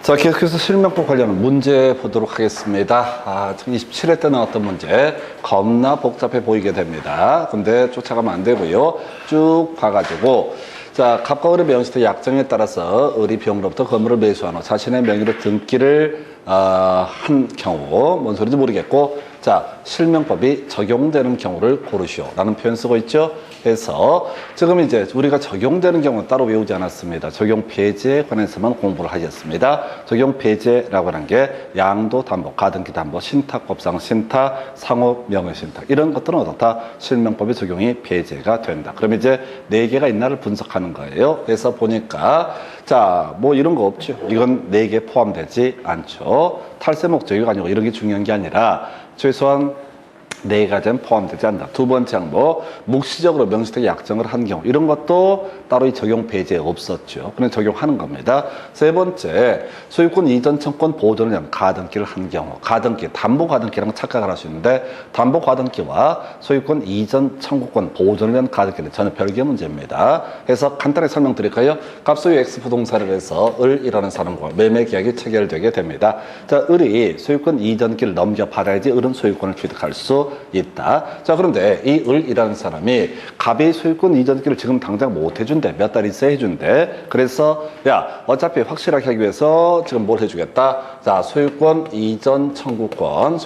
자, 계속해서 실명법 관련 문제 보도록 하겠습니다. 27회 때 나왔던 문제 겁나 복잡해 보이게 됩니다. 근데 쫓아가면 안 되고요. 쭉 봐가지고 자, 갑과 을의 명시의 약정에 따라서 을이 병으로부터 건물을 매수한 후 자신의 명의로 등기를 한 경우 뭔 소리인지 모르겠고 자, 실명법이 적용되는 경우를 고르시오 라는 표현 쓰고 있죠. 그래서 지금 이제 우리가 적용되는 경우는 따로 외우지 않았습니다. 적용 배제에 관해서만 공부를 하셨습니다. 적용 배제라고 하는 게 양도 담보, 가등기 담보, 신탁법상 신탁, 상호 명의 신탁 이런 것들은 어떻다? 실명법의 적용이 배제가 된다. 그럼 이제 4개가 있나를 분석하는 거예요. 그래서 보니까 자, 뭐 이런 거 없죠. 이건 4개 포함되지 않죠. 탈세 목적이 아니고 이런 게 중요한 게 아니라 최소한 4가지는 포함되지 않는다. 두 번째 항목, 묵시적으로 명시되게 약정을 한 경우 이런 것도 따로 이 적용 배제에 없었죠. 그냥 적용하는 겁니다. 세 번째, 소유권 이전 청구권 보존을 위한 가등기를 한 경우 가등기, 담보 가등기랑 착각을 할 수 있는데 담보 가등기와 소유권 이전 청구권 보존을 위한 가등기는 전혀 별개 문제입니다. 그래서 간단하게 설명드릴까요? 갑소유 X 부동산을 해서 을이라는 사람과 매매 계약이 체결되게 됩니다. 자, 을이 소유권 이전기를 넘겨받아야지 을은 소유권을 취득할 수 있다. 자, 그런데 이 을이라는 사람이 갑이 소유권 이전기를 지금 당장 못 해준대. 몇 달 있어야 해준대. 그래서 야, 어차피 확실하게 하기 위해서 지금 뭘 해주겠다. 자, 소유권 이전 청구권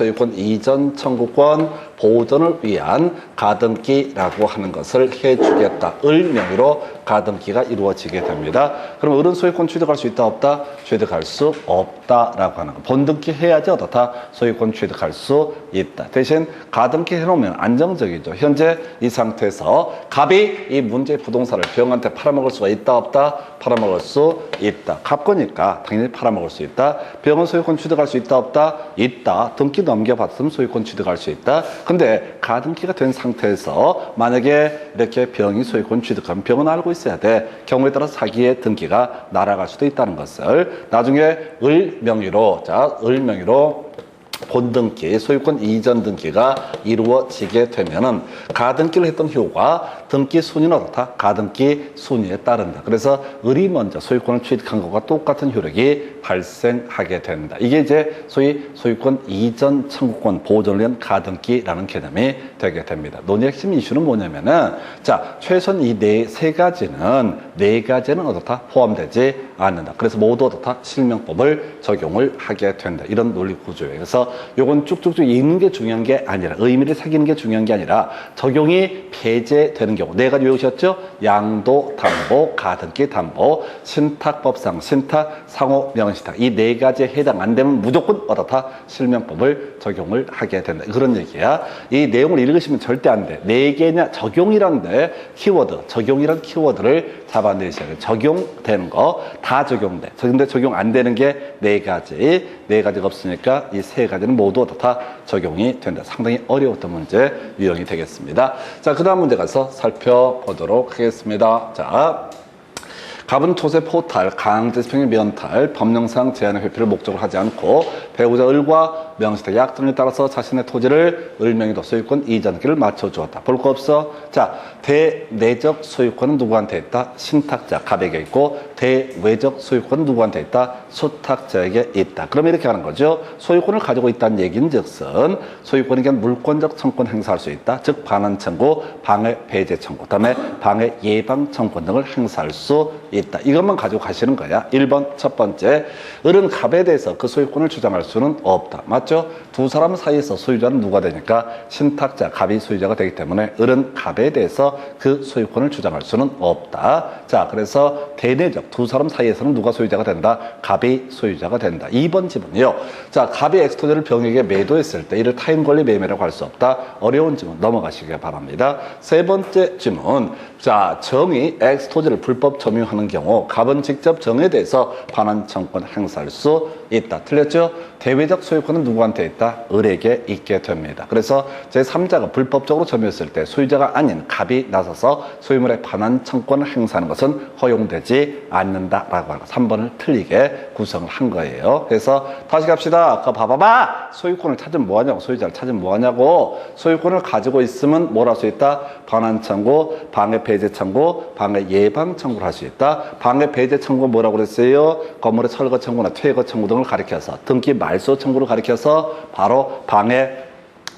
보존을 위한 가등기라고 하는 것을 해주겠다. 을 명의로 가등기가 이루어지게 됩니다. 그럼 을은 소유권 취득할 수 있다 없다? 취득할 수 없다라고 하는 거. 본등기 해야지 어떻다? 소유권 취득할 수 있다. 대신 가등기 해놓으면 안정적이죠. 현재 이 상태에서 갑이 이 문제의 부동산을 병한테 팔아먹을 수가 있다 없다? 팔아먹을 수 있다. 갑 거니까 당연히 팔아먹을 수 있다. 병은 소유권 취득할 수 있다 없다? 있다. 등기 넘겨봤으면 소유권 취득할 수 있다. 근데 가등기가 된 상태에서 만약에 이렇게 병이 소유권 취득하면 병은 알고 있어야 돼. 경우에 따라 사기의 등기가 날아갈 수도 있다는 것을 나중에 을 명의로 본등기, 소유권 이전 등기가 이루어지게 되면은 가등기를 했던 효과 등기 순위는 어떻다? 가등기 순위에 따른다. 그래서 을이 먼저 소유권을 취득한 것과 똑같은 효력이 발생하게 된다. 이게 이제 소위 소유권 이전 청구권 보존을 위한 가등기라는 개념이 되게 됩니다. 논의 핵심 이슈는 뭐냐면은 자, 최소한 이 세 가지는 어떻다? 포함되지 않는다. 그래서 모두 어떻다? 실명법을 적용을 하게 된다. 이런 논리 구조예요. 그래서 요건 쭉쭉쭉 읽는 게 중요한 게 아니라 의미를 새기는 게 중요한 게 아니라 적용이 배제되는 경우 4가지 외우셨죠? 양도 담보, 가등기 담보, 신탁법상 신탁, 상호 명의신탁 이 4가지에 해당 안 되면 무조건 어떻다? 실명법을 적용을 하게 된다. 그런 얘기야. 이 내용을 읽으시면 절대 안 돼. 4개냐 적용이란데 키워드, 적용이란 키워드를 잡아내셔야 돼. 적용되는 거 다 적용돼. 근데 적용 안 되는 게 4가지. 4가지가 없으니까 이 3가지는 모두 어떻다? 적용이 된다. 상당히 어려웠던 문제 유형이 되겠습니다. 자, 그 다음 문제 가서 살펴보도록 하겠습니다. 자, 갑은 토세 포탈, 강제집행의 면탈, 법령상 제한의 회피를 목적으로 하지 않고 배우자 을과 명시된 약정에 따라서 자신의 토지를 을 명의로 소유권 이전기를 맞춰주었다. 볼 거 없어? 자, 대내적 소유권은 누구한테 있다? 신탁자, 갑에게 있고 대외적 소유권은 누구한테 있다? 수탁자에게 있다. 그럼 이렇게 하는 거죠. 소유권을 가지고 있다는 얘기는 즉슨 소유권에게 물권적 청구권 행사할 수 있다. 즉 반환 청구, 방해 배제 청구, 그다음에 방해 예방 청구권 등을 행사할 수 있다. 이것만 가지고 가시는 거야. 1번 첫 번째, 을은 갑에 대해서 그 소유권을 주장할 수는 없다. 맞죠? 두 사람 사이에서 소유자는 누가 되니까 신탁자, 갑이 소유자가 되기 때문에 을은 갑에 대해서 그 소유권을 주장할 수는 없다. 자, 그래서 대내적 두 사람 사이에서는 누가 소유자가 된다? 갑이 소유자가 된다. 2번 지문이요. 자, 갑이 엑스토지를 병에게 매도했을 때 이를 타인 권리 매매라고 할 수 없다. 어려운 지문 넘어가시길 바랍니다. 세 번째 지문. 자, 정이 엑스토지를 불법 점유하는 경우 갑은 직접 정에 대해서 반환 청구권 행사할 수 있다. 틀렸죠? 대외적 소유권은 누구한테 있다? 을에게 있게 됩니다. 그래서 제3자가 불법적으로 점유했을 때 소유자가 아닌 갑이 나서서 소유물의 반환 청구권을 행사하는 것은 허용되지 않는다라고 하는 거. 3번을 틀리게 구성을 한 거예요. 그래서 다시 갑시다. 그거 봐봐봐. 소유권을 찾으면 뭐하냐고. 소유자를 찾으면 뭐하냐고. 소유권을 가지고 있으면 뭘 할 수 있다? 반환 청구, 방해 배제 청구, 방해 예방 청구를 할 수 있다. 방해 배제 청구가 뭐라고 그랬어요? 건물의 철거 청구나 퇴거 청구 등을 가리켜서 등기 말소 청구를 가리켜서 바로 방해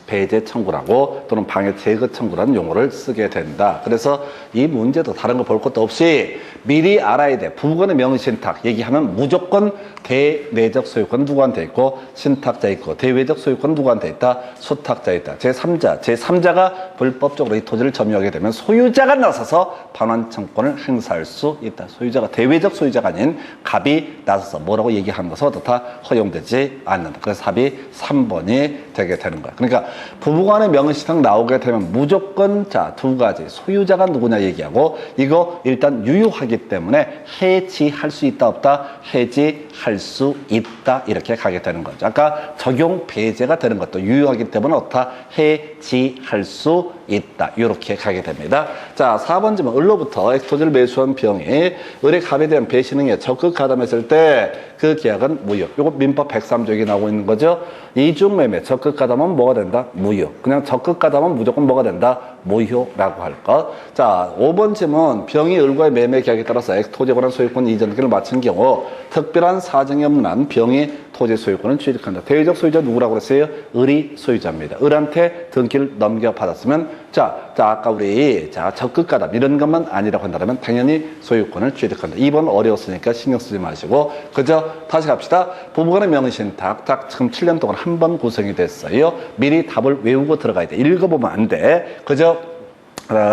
배제 청구라고 또는 방해 제거 청구라는 용어를 쓰게 된다. 그래서 이 문제도 다른 거 볼 것도 없이 미리 알아야 돼. 부부간의 명의신탁 얘기하면 무조건 대내적 소유권 누구한테 있고 신탁자 있고 대외적 소유권 누구한테 있다? 수탁자 있다. 제3자가 불법적으로 이 토지를 점유하게 되면 소유자가 나서서 반환 청구권을 행사할 수 있다. 소유자가 대외적 소유자가 아닌 갑이 나서서 뭐라고 얘기하는 것은 어떻다? 허용되지 않는다. 그래서 답이 3번이 되게 되는 거야. 그러니까 부부간의 명의신탁 나오게 되면 무조건 자, 두 가지 소유자가 누구냐 얘기하고 이거 일단 유효하기 때문에 해지할 수 있다 없다? 해지할 수 있다 이렇게 가게 되는 거죠. 아까 적용 배제가 되는 것도 유효하기 때문에 어떻다? 해지할 수 있다 이렇게 가게 됩니다. 자, 4번 질문 을로부터 엑스토지를 매수한 병이 을의 갑에 대한 배신행위에 적극 가담했을 때 그 계약은 무효. 이거 민법 103조에 나오고 있는 거죠. 이중매매 적극 가담은 뭐가 된다? 무효. 그냥 적극 가담은 무조건 뭐가 된다? 무효라고 할 것. 자, 5번 질문 병이 을과의 매매 계약에 따라서 엑스토지에 관한 소유권 이전기를 마친 경우 특별한 사정이 없는 한 병이 토지 소유권을 취득한다. 대외적 소유자 누구라고 그랬어요? 을이 소유자입니다. 을한테 등기를 넘겨받았으면 아까 우리 적극 가담 이런 것만 아니라고 한다면 당연히 소유권을 취득한다. 2번 어려웠으니까 신경 쓰지 마시고 그저 다시 갑시다. 부부간의 명의신탁 딱 지금 7년 동안 한 번 구성이 됐어요. 미리 답을 외우고 들어가야 돼. 읽어보면 안 돼. 그저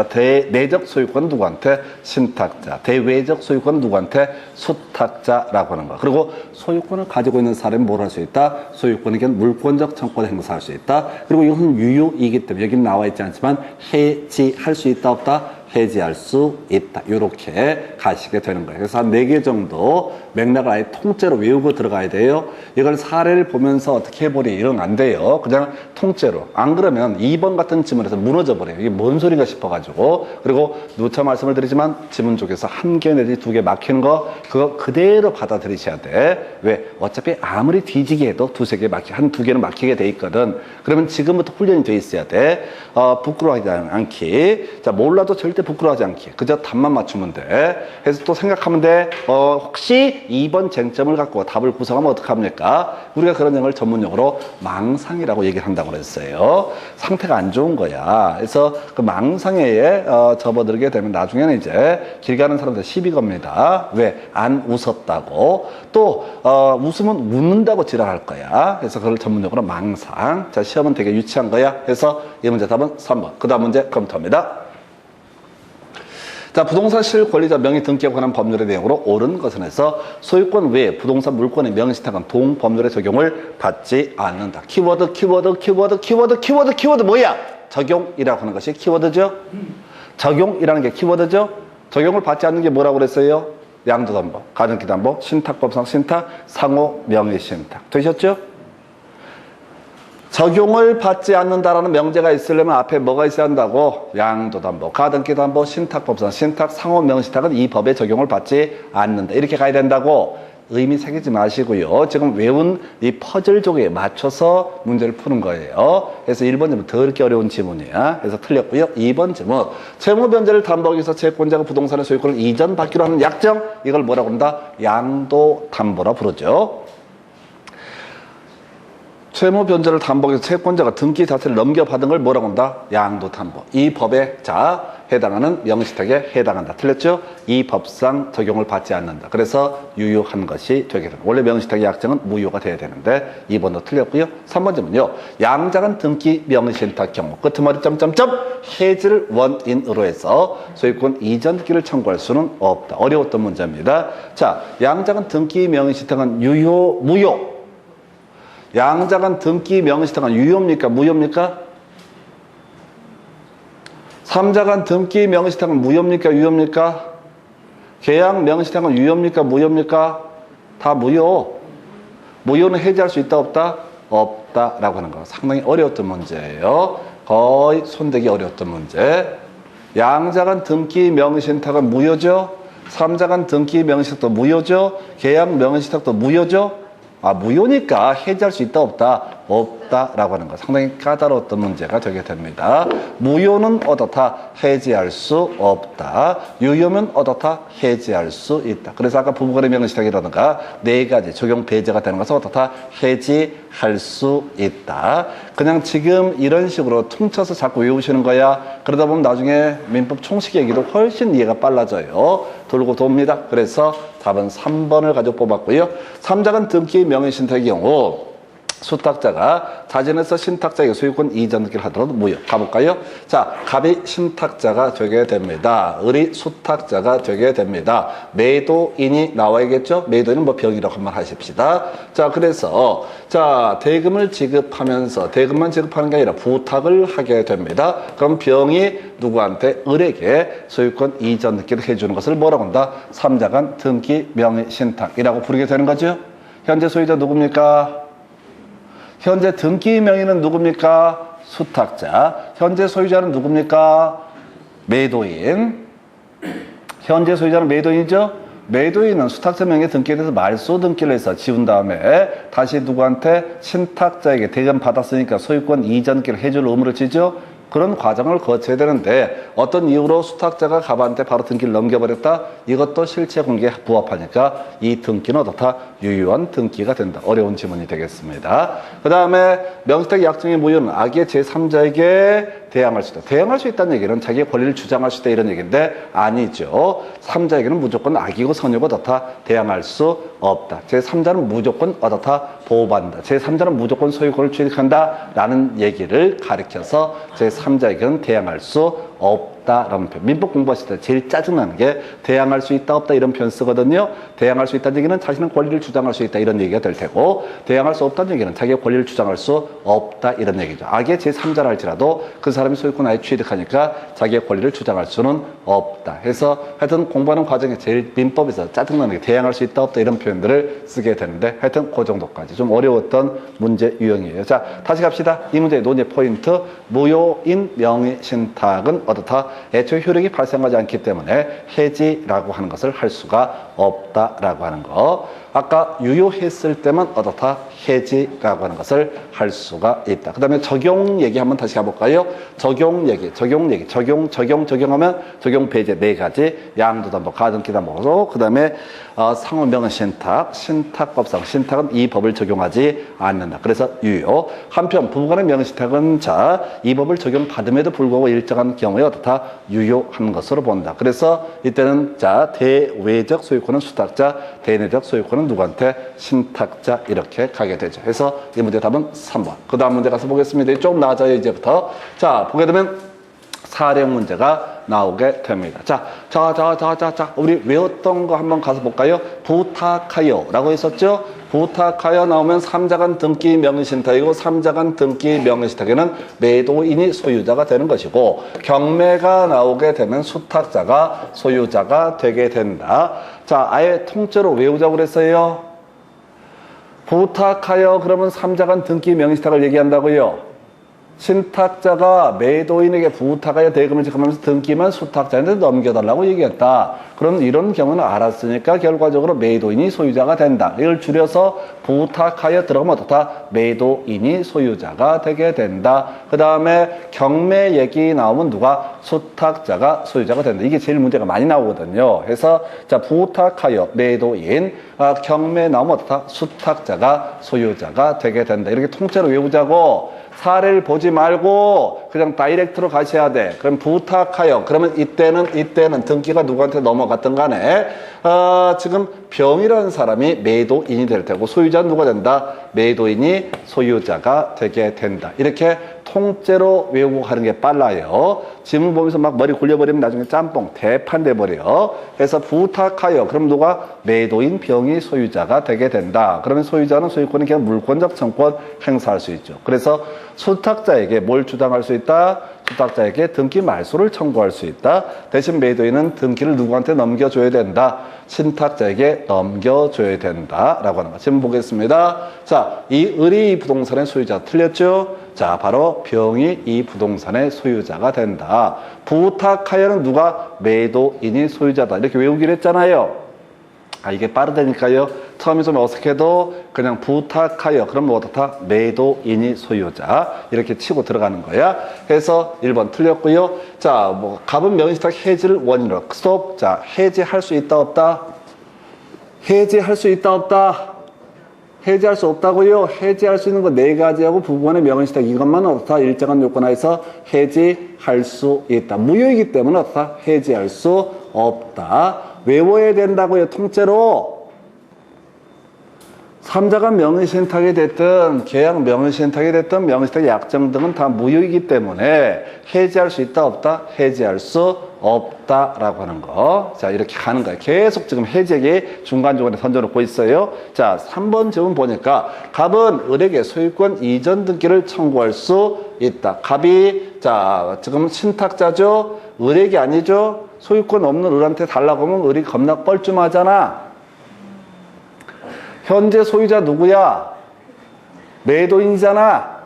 대내적 소유권 누구한테? 신탁자. 대외적 소유권 누구한테? 수탁자라고 하는 거. 그리고 소유권을 가지고 있는 사람이 뭘 할 수 있다? 소유권에게 물권적 청구권을 행사할 수 있다. 그리고 이것은 유효이기 때문에 여기는 나와 있지 않지만 해지할 수 있다 없다? 해지할 수 있다. 이렇게 가시게 되는 거예요. 그래서 한 4개 정도 맥락을 아예 통째로 외우고 들어가야 돼요. 이걸 사례를 보면서 어떻게 해버리 이러면 안 돼요. 그냥 통째로. 안 그러면 2번 같은 지문에서 무너져 버려요. 이게 뭔 소린가 싶어가지고. 그리고 누차 말씀을 드리지만 지문 쪽에서 1개 내지 2개 막히는 거 그거 그대로 받아들이셔야 돼. 왜? 어차피 아무리 뒤지게 해도 2-3개 한 2개는 막히게 돼 있거든. 그러면 지금부터 훈련이 돼 있어야 돼. 부끄러워하지 않기. 자, 몰라도 절대 부끄러워하지 않기. 그저 답만 맞추면 돼. 그래서 또 생각하면 돼. 혹시 2번 쟁점을 갖고 답을 구성하면 어떡합니까? 우리가 그런 용어를 전문용어로 망상이라고 얘기를 한다고 그랬어요. 상태가 안 좋은 거야. 그래서 그 망상에 접어들게 되면 나중에는 이제 길 가는 사람들 시비 겁니다. 왜? 안 웃었다고. 또 웃으면 웃는다고 지랄할 거야. 그래서 그걸 전문용어로 망상. 자, 시험은 되게 유치한 거야. 그래서 이 문제 답은 3번. 그 다음 문제 검토합니다. 자, 부동산 실권리자 명의 등기에 관한 법률의 내용으로 옳은 것은 해서 소유권 외에 부동산 물권의 명의신탁은 동법률의 적용을 받지 않는다. 키워드 뭐야? 적용이라고 하는 것이 키워드죠. 적용이라는 게 키워드죠. 적용을 받지 않는 게 뭐라고 그랬어요? 양도담보, 가등기담보, 신탁법상 신탁, 상호 명의신탁. 되셨죠? 적용을 받지 않는다라는 명제가 있으려면 앞에 뭐가 있어야 한다고? 양도담보, 가등기담보, 신탁법상 신탁, 상호 명의신탁은 이 법에 적용을 받지 않는다. 이렇게 가야 된다고 의미 새기지 마시고요. 지금 외운 이 퍼즐족에 맞춰서 문제를 푸는 거예요. 그래서 1번 질문 더 이렇게 어려운 지문이야. 그래서 틀렸고요. 2번 질문 채무 변제를 담보하기 위해서 채권자가 부동산의 소유권을 이전받기로 하는 약정, 이걸 뭐라고 한다? 양도담보라 부르죠. 채무 변제를 담보하기 위해서 채권자가 등기 자체를 넘겨받은 걸 뭐라고 한다? 양도담보. 이 법에 해당하는 명의신탁에 해당한다. 틀렸죠? 이 법상 적용을 받지 않는다. 그래서 유효한 것이 되게 됩니다. 원래 명의신탁의 약정은 무효가 돼야 되는데 2번도 틀렸고요. 3번 질문요. 양작은 등기 명의신탁 경우 끄트머리 점점점 해지를 원인으로 해서 소유권 이전기를 청구할 수는 없다. 어려웠던 문제입니다. 자, 양작은 등기 명의신탁은 유효, 무효? 양작은 등기 명의신탁은 유효입니까? 무효입니까? 삼작은 등기 명의신탁은 무효입니까? 무효는 해지할 수 있다 없다? 없다라고 하는 거. 상당히 어려웠던 문제예요. 거의 손대기 어려웠던 문제. 양자간 등기 명의신탁은 무효죠. 삼자간 등기 명의신탁도 무효죠. 계약 명의신탁도 무효죠. 무효니까 해지할 수 있다 없다? 없다라고 하는 거. 상당히 까다로웠던 문제가 되게 됩니다. 무효는 어떻다? 해지할 수 없다. 유효면 어떻다? 해지할 수 있다. 그래서 아까 부부간의 명의신탁이라든가 네 가지 적용 배제가 되는 것은 어떻다? 해지할 수 있다. 그냥 지금 이런 식으로 퉁쳐서 자꾸 외우시는 거야. 그러다 보면 나중에 민법 총식 얘기도 훨씬 이해가 빨라져요. 돌고 돕니다. 그래서 답은 3번을 가지고 뽑았고요. 삼자간 등기 명의신탁의 경우 수탁자가 자진해서 신탁자에게 소유권 이전 등기를 하더라도 무효. 가볼까요? 자, 갑이 신탁자가 되게 됩니다. 을이 수탁자가 되게 됩니다. 매도인이 나와야겠죠? 매도인은 뭐 병이라고 한번 하십시다. 자, 그래서 자, 대금을 지급하면서 대금만 지급하는 게 아니라 부탁을 하게 됩니다. 그럼 병이 누구한테? 을에게 소유권 이전 등기를 해주는 것을 뭐라고 한다? 삼자간 등기 명의신탁이라고 부르게 되는 거죠. 현재 소유자 누굽니까? 현재 등기 명의는 누굽니까? 수탁자. 현재 소유자는 누굽니까? 매도인. 현재 소유자는 매도인이죠? 매도인은 수탁자 명의 등기에 대해서 말소 등기를 해서 지운 다음에 다시 누구한테? 신탁자에게 대금 받았으니까 소유권 이전 등기를 해줄 의무를 지죠? 그런 과정을 거쳐야 되는데 어떤 이유로 수탁자가 갑한테 바로 등기를 넘겨버렸다? 이것도 실체 공개에 부합하니까 이 등기는 어떻다? 유효한 등기가 된다. 어려운 지문이 되겠습니다. 그 다음에 명의신탁 약정의 무효는 악의 제3자에게 대항할 수 있다. 대항할 수 있다는 얘기는 자기의 권리를 주장할 수 있다 이런 얘기인데 아니죠. 3자에게는 무조건 악이고 선이고 어떻다? 대항할 수 없다. 제3자는 무조건 어떻다? 보호받는다. 제3자는 무조건 소유권을 취득한다 라는 얘기를 가리켜서 제3자에게는 대항할 수 없다라는 표현. 민법 공부하실 때 제일 짜증나는 게 대항할 수 있다 없다 이런 표현 쓰거든요. 대항할 수 있다는 얘기는 자신의 권리를 주장할 수 있다 이런 얘기가 될 테고 대항할 수 없다는 얘기는 자기의 권리를 주장할 수 없다 이런 얘기죠. 악의 제3자라 할지라도 그 사람이 소유권 아예 취득하니까 자기의 권리를 주장할 수는 없다. 해서 하여튼 공부하는 과정에 제일 민법에서 짜증나는 게 대항할 수 있다 없다 이런 표현들을 쓰게 되는데 하여튼 그 정도까지 좀 어려웠던 문제 유형이에요. 자, 다시 갑시다. 이 문제의 논의 포인트. 무효인 명의신탁은 어떻다? 애초에 효력이 발생하지 않기 때문에 해지라고 하는 것을 할 수가 없다라고 하는 거. 아까 유효했을 때만 어떻다? 해지라고 하는 것을 할 수가 있다. 그 다음에 적용 얘기 한번 다시 가볼까요? 적용하면 적용 배제 네 가지, 양도담보, 가등기담보, 그 다음에 상호명의신탁, 신탁법상, 신탁은 이 법을 적용하지 않는다. 그래서 유효. 한편 부부간의 명의신탁은 자, 이 법을 적용받음에도 불구하고 일정한 경우에 어떻다? 유효한 것으로 본다. 그래서 이때는 자, 대외적 소유권은 수탁자, 대내적 소유권은 누구한테? 신탁자 이렇게 가게 되죠. 그래서 이 문제 답은 3번. 그 다음 문제 가서 보겠습니다. 조금 나아져요 이제부터. 자, 보게 되면 사령 문제가 나오게 됩니다. 자, 우리 외웠던 거 한번 가서 볼까요? 부탁하여 라고 했었죠? 부탁하여 나오면 삼자간 등기 명의신탁이고 삼자간 등기 명의신탁에는 매도인이 소유자가 되는 것이고 경매가 나오게 되면 수탁자가 소유자가 되게 된다. 자, 아예 통째로 외우자고 그랬어요. 부탁하여 그러면 삼자간 등기 명의신탁을 얘기한다고요. 신탁자가 매도인에게 부탁하여 대금을 지급하면서 등기만 수탁자한테 넘겨달라고 얘기했다. 그럼 이런 경우는 알았으니까 결과적으로 매도인이 소유자가 된다. 이걸 줄여서 부탁하여 들어가면 어떻다? 매도인이 소유자가 되게 된다. 그 다음에 경매 얘기 나오면 누가? 수탁자가 소유자가 된다. 이게 제일 문제가 많이 나오거든요. 그래서 자, 부탁하여 매도인, 경매 나오면 어떻다? 수탁자가 소유자가 되게 된다. 이렇게 통째로 외우자고. 사례를 보지 말고 그냥 다이렉트로 가셔야 돼. 그럼 부탁하여. 그러면 이때는 등기가 누구한테 넘어갔든 간에 지금 병이라는 사람이 매도인이 될 테고 소유자는 누가 된다? 매도인이 소유자가 되게 된다. 이렇게 통째로 외우고 가는 게 빨라요. 지문 보면서 막 머리 굴려버리면 나중에 짬뽕 대판 돼버려. 그래서 부탁하여. 그럼 누가? 매도인 병이 소유자가 되게 된다. 그러면 소유자는 소유권이 그냥 물권적 청권 행사할 수 있죠. 그래서 수탁자에게 뭘 주장할 수 있다? 수탁자에게 등기 말소를 청구할 수 있다. 대신 매도인은 등기를 누구한테 넘겨줘야 된다? 신탁자에게 넘겨줘야 된다라고 하는 거. 지금 보겠습니다. 자, 이 을이 이 부동산의 소유자 틀렸죠? 자, 바로 병이 이 부동산의 소유자가 된다. 부탁하여는 누가? 매도인이 소유자다. 이렇게 외우기로 했잖아요. 아, 이게 빠르다니까요. 처음에 좀 어색해도 그냥 부탁하여. 그럼 뭐 어떻다? 매도인이 소유자. 이렇게 치고 들어가는 거야. 그래서 1번 틀렸고요. 자, 뭐 갑은 명의신탁 해지를 원인으로. 스톱. 자, 해지할 수 있다 없다? 해지할 수 있다 없다? 해지할 수 없다고요? 해지할 수 있는 거 4가지하고 부부간의 명의신탁 이것만 어떻다? 일정한 요건 하에서 해지할 수 있다. 무효이기 때문에 어떻다? 해지할 수 없다. 외워야 된다고요. 통째로. 삼자간 명의신탁이 됐든 계약 명의신탁이 됐든 명의신탁 약정 등은 다 무효이기 때문에 해지할 수 있다 없다? 해지할 수 없다라고 하는 거. 자, 이렇게 가는 거예요. 계속 지금 해지액이 중간중간에 던져놓고 있어요. 자, 3번 질문 보니까 갑은 을에게 소유권 이전 등기를 청구할 수 있다. 갑이 자 지금 신탁자죠. 을에게 아니죠. 소유권 없는 을한테 달라고 하면 을이 겁나 뻘쭘하잖아. 현재 소유자 누구야? 매도인이잖아.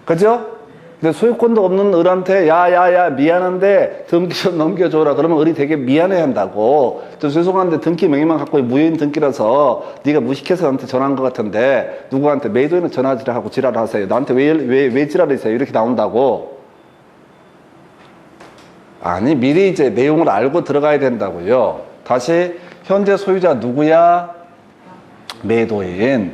그죠? 근데 소유권도 없는 을한테 야야야 미안한데 등기 좀 넘겨줘라. 그러면 을이 되게 미안해 한다고. 저 죄송한데 등기 명의만 갖고 무효인 등기라서 네가 무식해서 나한테 전화한 것 같은데 누구한테 매도인은 전화지를 하고 지랄을 하세요. 나한테 왜 지랄하세요? 이렇게 나온다고. 아니 미리 이제 내용을 알고 들어가야 된다고요. 다시 현재 소유자 누구야? 매도인.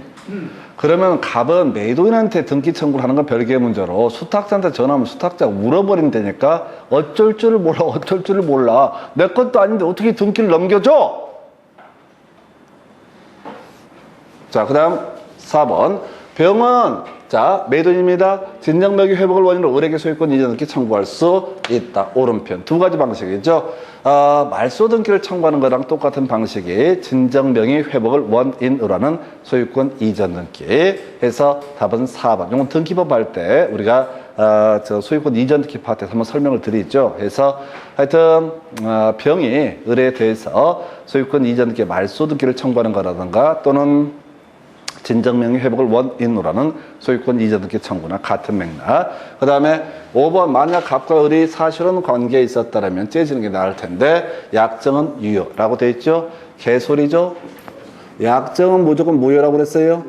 그러면 갑은 매도인한테 등기 청구를 하는 건 별개의 문제로 수탁자한테 전화하면 수탁자가 울어버린다니까. 어쩔 줄을 몰라. 어쩔 줄을 몰라. 내 것도 아닌데 어떻게 등기를 넘겨줘? 자, 그 다음 4번 병은 자 매도인입니다. 진정명의 회복을 원인으로 을에게 소유권 이전 등기 청구할 수 있다. 오른편. 2가지 방식이죠. 말소 등기를 청구하는 거랑 똑같은 방식이 진정명의 회복을 원인으로 하는 소유권 이전 등기 해서 답은 4번. 이건 등기법 할 때 우리가 저 소유권 이전 등기 파트에서 한번 설명을 드리죠. 해서 하여튼 병이 을에 대해서 소유권 이전 등기 말소 등기를 청구하는 거라든가 또는 진정명의 회복을 원인으로 하는 소유권 이전 등기 청구나 같은 맥락. 그 다음에 5번 만약 갑과 을이 사실은 관계에 있었다면 째지는 게 나을 텐데 약정은 유효라고 돼 있죠. 개소리죠. 약정은 무조건 무효라고 그랬어요.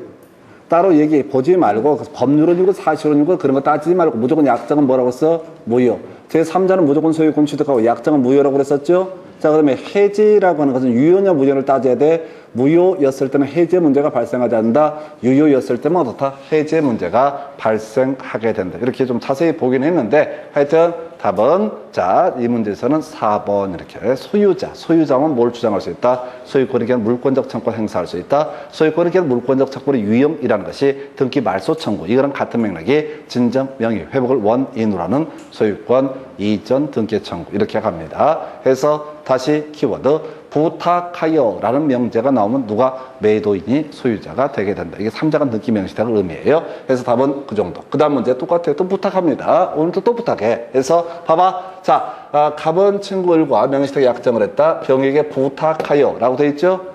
따로 얘기 보지 말고 법률은이고 사실은이고 그런 거 따지지 말고 무조건 약정은 뭐라고 써? 무효. 제3자는 무조건 소유권 취득하고 약정은 무효라고 그랬었죠. 자, 그러면 해지라고 하는 것은 유효냐 무효를 따져야 돼. 무효였을 때는 해제 문제가 발생하지 않는다. 유효였을 때는 어떻다? 해제 문제가 발생하게 된다. 이렇게 좀 자세히 보긴 했는데 하여튼 답은 자, 이 문제에서는 4번 이렇게 소유자만 뭘 주장할 수 있다? 소유권에 대한 물권적 청구를 행사할 수 있다. 소유권에 대한 물권적 청구의 유형이라는 것이 등기 말소 청구. 이거랑 같은 맥락이 진정 명의 회복을 원인으로 하는 소유권 이전 등기 청구 이렇게 갑니다. 해서 다시 키워드 부탁하여 라는 명제가 나오면 누가? 매도인이 소유자가 되게 된다. 이게 3자간 등기 명시탁을 의미해요. 그래서 답은 그 정도. 그 다음 문제 똑같아요. 또 부탁합니다. 오늘도 또 부탁해. 그래서 봐봐. 자, 갑은 친구 을과 명시탁 약정을 했다. 병에게 부탁하여 라고 돼 있죠.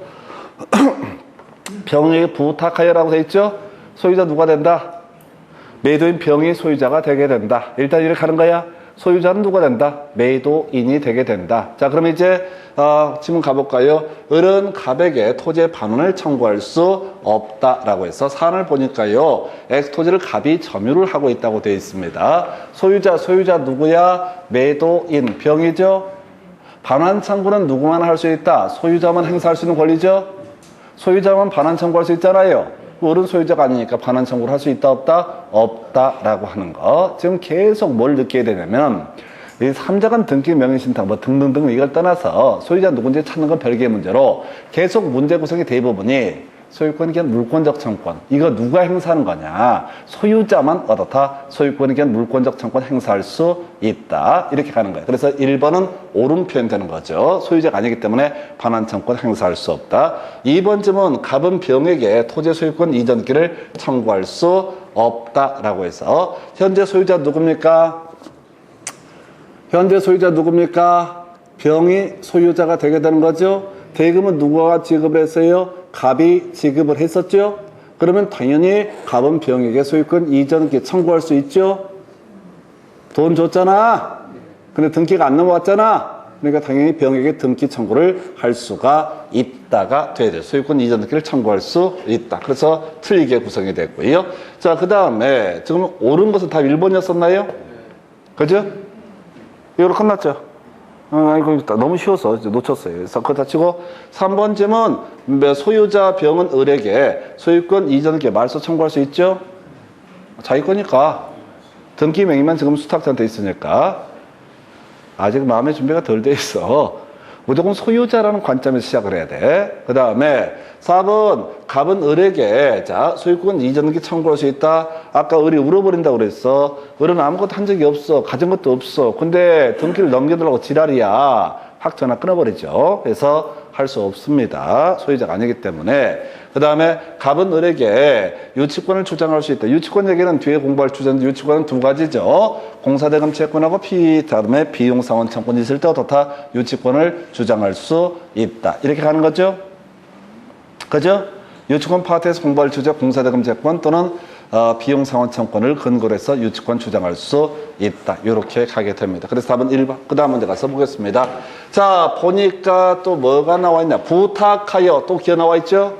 병에게 부탁하여 라고 돼 있죠. 소유자 누가 된다? 매도인 병이 소유자가 되게 된다. 일단 이렇게 하는 거야. 소유자는 누가 된다? 매도인이 되게 된다. 자, 그럼 이제 질문 가볼까요? 을은 갑에게 토지의 반환을 청구할 수 없다라고 해서 사안을 보니까요. X토지를 갑이 점유를 하고 있다고 되어 있습니다. 소유자 누구야? 매도인, 병이죠? 반환 청구는 누구만 할 수 있다? 소유자만 행사할 수 있는 권리죠? 소유자만 반환 청구할 수 있잖아요. 을은 소유자가 아니니까 반환 청구를 할 수 있다 없다? 없다라고 하는 거. 지금 계속 뭘 느끼게 되냐면 이 3자간 등기 명의신탁 뭐 등등등 이걸 떠나서 소유자 누군지 찾는 건 별개의 문제로 계속 문제 구성의 대부분이 소유권에 대한 물권적 청권. 이거 누가 행사하는 거냐? 소유자만 어떻다? 소유권에 대한 물권적 청권 행사할 수 있다. 이렇게 가는 거예요. 그래서 1번은 옳은 표현 되는 거죠. 소유자가 아니기 때문에 반환 청권 행사할 수 없다. 2번 질문, 갑은 병에게 토지 소유권 이전기를 청구할 수 없다라고 해서 현재 소유자 누굽니까? 현재 소유자 누굽니까? 병이 소유자가 되게 되는 거죠. 대금은 누가 지급했어요? 갑이 지급을 했었죠. 그러면 당연히 갑은 병에게 소유권 이전기 청구할 수 있죠. 돈 줬잖아. 근데 등기가 안 넘어왔잖아. 그러니까 당연히 병에게 등기 청구를 할 수가 있다가 돼야 돼요. 소유권 이전 등기를 청구할 수 있다. 그래서 틀리게 구성이 됐고요. 자, 그 다음에 지금 옳은 것은 다 1번이었었나요? 그죠? 이거로 끝났죠? 이거 너무 쉬워서 놓쳤어요. 그래서 그거 다 치고 3번 질문, 소유자 병은 을에게 소유권 이전기 말소 청구할 수 있죠? 자기 거니까. 등기 명의만 지금 수탁자한테 있으니까 아직 마음의 준비가 덜 돼 있어. 무조건 소유자라는 관점에서 시작을 해야 돼. 그 다음에 4번, 갑은 을에게 자 소유권 이전기 청구할 수 있다. 아까 을이 울어버린다고 그랬어. 을은 아무것도 한 적이 없어. 가진 것도 없어. 근데 등기를 넘겨달라고 지랄이야. 확 전화 끊어버리죠. 그래서 할 수 없습니다. 소유자가 아니기 때문에. 그 다음에 갑은 을에게 유치권을 주장할 수 있다. 유치권 얘기는 뒤에 공부할 주제인데 유치권은 두 가지죠. 공사대금 채권하고 다음에 비용상환 청권이 있을 때 어떻다? 유치권을 주장할 수 있다. 이렇게 가는 거죠. 그죠? 유치권 파트에서 공부할 주제 공사대금 채권 또는 비용상환 청권을 근거로 해서 유치권 주장할 수 있다. 이렇게 가게 됩니다. 그래서 답은 1번. 그 다음 문제 가서 보겠습니다. 자, 보니까 또 뭐가 나와 있냐. 부탁하여 또 기어 나와 있죠?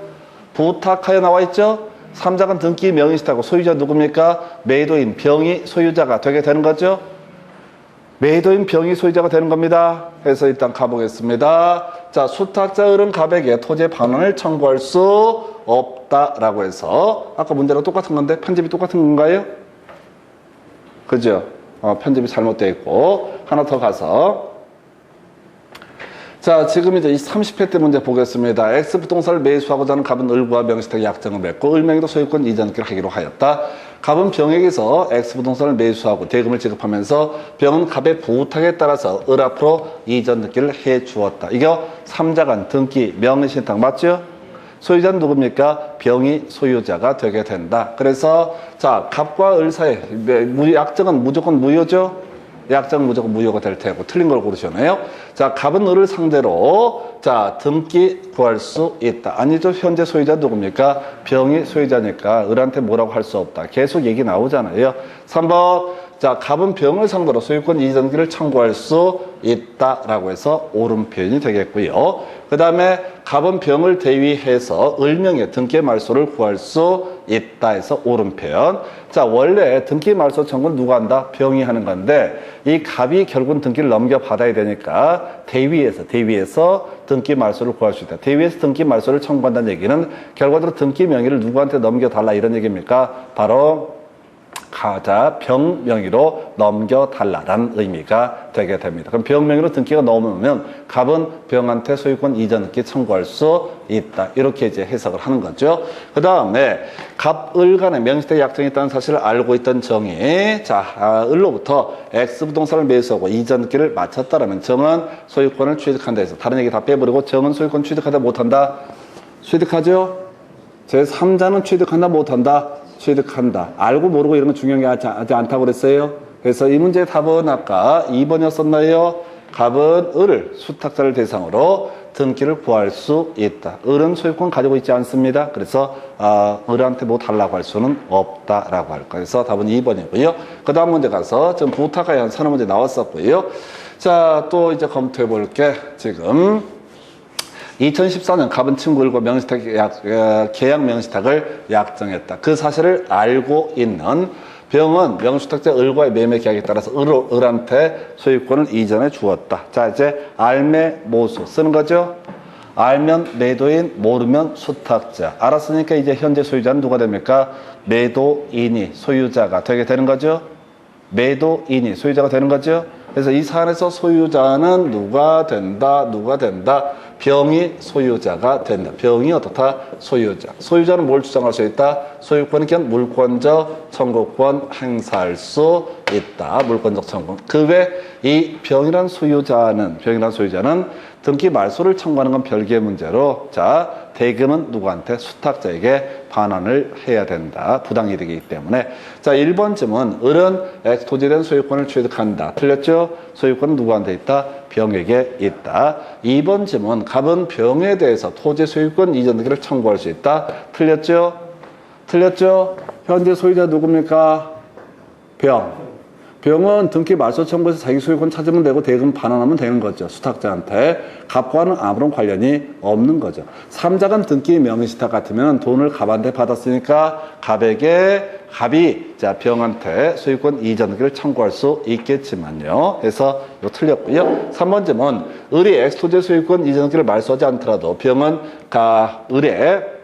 부탁하여 나와 있죠? 3장은 등기 명의시타고 소유자 누굽니까? 매도인 병이 소유자가 되게 되는 거죠? 매도인 병이 소유자가 되는 겁니다. 그래서 일단 가보겠습니다. 자, 수탁자 을은 갑에게 토지의 반환을 청구할 수 없다라고 해서 아까 문제랑 똑같은 건데 편집이 똑같은 건가요? 그죠? 편집이 잘못되어 있고 하나 더 가서 자, 지금 이제 30회 때 문제 보겠습니다. X부동산을 매수하고자 하는 갑은 을과 명의시탁 약정을 맺고 을명의도 소유권 이전기를 하기로 하였다. 갑은 병에게서 X부동산을 매수하고 대금을 지급하면서 병은 갑의 부탁에 따라서 을 앞으로 이전 등기를 해 주었다. 이거 3자간 등기 명의신탁 맞죠? 소유자는 누굽니까? 병이 소유자가 되게 된다. 그래서 자, 갑과 을 사이 약정은 무조건 무효죠? 약정은 무조건 무효가 될 테고 틀린 걸 고르셨네요. 자, 갑은 을을 상대로 자 등기 구할 수 있다. 아니죠. 현재 소유자 누굽니까? 병이 소유자니까 을한테 뭐라고 할 수 없다. 계속 얘기 나오잖아요. 3번 자, 갑은 병을 상대로 소유권 이전기를 청구할 수 있다라고 해서 옳은 표현이 되겠고요. 그 다음에 갑은 병을 대위해서 을명의 등기 말소를 구할 수 있다 해서 옳은 표현. 자, 원래 등기 말소 청구는 누가 한다? 병이 하는 건데 이 갑이 결국은 등기를 넘겨받아야 되니까 대위에서 등기 말소를 구할 수 있다. 대위에서 등기 말소를 청구한다는 얘기는 결과적으로 등기 명의를 누구한테 넘겨달라 이런 얘기입니까? 바로 가자 병 명의로 넘겨달라라는 의미가 되게 됩니다. 그럼 병 명의로 등기가 넘으면 갑은 병한테 소유권 이전 등기 청구할 수 있다. 이렇게 이제 해석을 하는 거죠. 그 다음에 갑, 을 간의 명의시탁 약정이 있다는 사실을 알고 있던 정이 자, 을로부터 X부동산을 매수하고 이전 등기를 마쳤다라면 정은 소유권을 취득한다 해서 다른 얘기 다 빼버리고 정은 소유권 취득하다 못한다. 취득하죠? 제3자는 취득한다 못한다. 취득한다. 알고 모르고 이런 건 중요하지 않다고 그랬어요. 그래서 이 문제의 답은 아까 2번이었었나요? 갑은 을을 수탁자를 대상으로 등기를 구할 수 있다. 을은 소유권 가지고 있지 않습니다. 그래서 을한테 뭐 달라고 할 수는 없다라고 할 거예요. 그래서 답은 2번이고요. 그 다음 문제 가서 지금 부탁하여 한 서너 문제 나왔었고요. 자, 또 이제 검토해 볼게. 지금 2014년 갑은 친구 을과 계약 명의시탁을 약정했다. 그 사실을 알고 있는 병은 명의수탁자 을과의 매매 계약에 따라서 을한테 소유권을 이전해 주었다. 자, 이제 알매모수 쓰는 거죠. 알면 매도인, 모르면 수탁자. 알았으니까 이제 현재 소유자는 누가 됩니까? 매도인이 소유자가 되게 되는 거죠. 매도인이 소유자가 되는 거죠. 그래서 이 사안에서 소유자는 누가 된다? 병이 소유자가 된다. 병이 어떻다? 소유자. 소유자는 뭘 주장할 수 있다? 소유권은 그냥 물권적 청구권 행사할 수 있다. 물권적 청구권. 그 외 이 병이란 소유자는 등기 말소를 청구하는 건 별개의 문제로 자 대금은 누구한테? 수탁자에게 반환을 해야 된다. 부당이득이기 때문에. 자, 1번 질문. 을은 X토지에 대한 소유권을 취득한다. 틀렸죠? 소유권은 누구한테 있다? 병에게 있다. 2번 질문. 갑은 병에 대해서 토지 소유권 이전 등기를 청구할 수 있다. 틀렸죠? 틀렸죠? 현재 소유자 누굽니까? 병. 병은 등기 말소 청구해서 자기 소유권 찾으면 되고 대금 반환하면 되는 거죠. 수탁자한테. 갑과는 아무런 관련이 없는 거죠. 3자간 등기 명의신탁 같으면 돈을 갑한테 받았으니까 갑이 자 병한테 소유권 이전 등기를 청구할 수 있겠지만요. 그래서 이거 틀렸고요. 3번 질문. 을이 X토지 소유권 이전 등기를 말소하지 않더라도 병은 을의